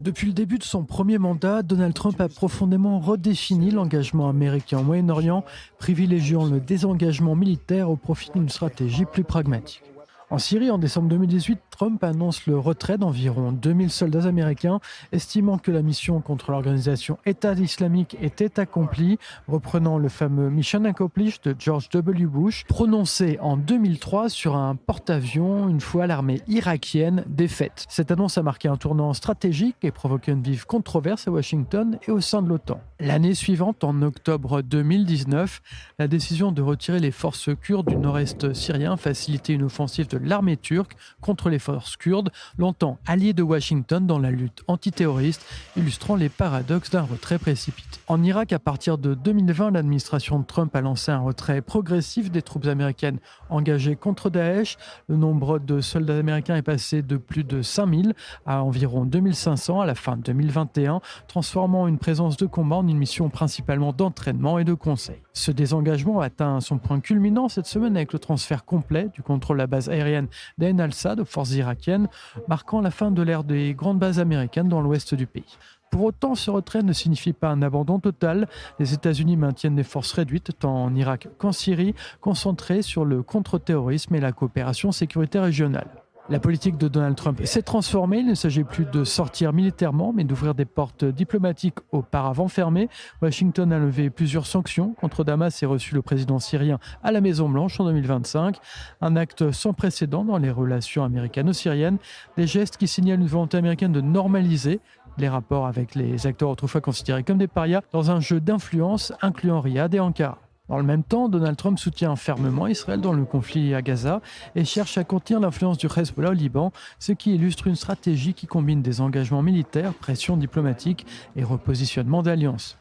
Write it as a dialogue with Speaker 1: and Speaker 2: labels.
Speaker 1: Depuis le début de son premier mandat, Donald Trump a profondément redéfini l'engagement américain au Moyen-Orient, privilégiant le désengagement militaire au profit d'une stratégie plus pragmatique. En Syrie, en décembre 2018, Trump annonce le retrait d'environ 2000 soldats américains, estimant que la mission contre l'organisation État islamique était accomplie, reprenant le fameux Mission Accomplished de George W. Bush, prononcé en 2003 sur un porte-avions une fois l'armée irakienne défaite. Cette annonce a marqué un tournant stratégique et provoqué une vive controverse à Washington et au sein de l'OTAN. L'année suivante, en octobre 2019, la décision de retirer les forces kurdes du nord-est syrien facilitait une offensive de l'armée turque contre les forces kurdes, longtemps alliées de Washington dans la lutte antiterroriste, illustrant les paradoxes d'un retrait précipité. En Irak, à partir de 2020, l'administration de Trump a lancé un retrait progressif des troupes américaines engagées contre Daesh. Le nombre de soldats américains est passé de plus de 5000 à environ 2500 à la fin de 2021, transformant une présence de combat en une mission principalement d'entraînement et de conseil. Ce désengagement a atteint son point culminant cette semaine avec le transfert complet du contrôle de la base aérienne d'Ain al-Assad aux forces irakiennes, marquant la fin de l'ère des grandes bases américaines dans l'ouest du pays. Pour autant, ce retrait ne signifie pas un abandon total. Les États-Unis maintiennent des forces réduites tant en Irak qu'en Syrie, concentrées sur le contre-terrorisme et la coopération sécuritaire régionale. La politique de Donald Trump s'est transformée. Il ne s'agit plus de sortir militairement, mais d'ouvrir des portes diplomatiques auparavant fermées. Washington a levé plusieurs sanctions contre Damas et reçu le président syrien à la Maison-Blanche en 2025. Un acte sans précédent dans les relations américano-syriennes. Des gestes qui signalent une volonté américaine de normaliser les rapports avec les acteurs autrefois considérés comme des parias dans un jeu d'influence incluant Riyad et Ankara. Dans le même temps, Donald Trump soutient fermement Israël dans le conflit à Gaza et cherche à contenir l'influence du Hezbollah au Liban, ce qui illustre une stratégie qui combine des engagements militaires, pression diplomatique et repositionnement d'alliances.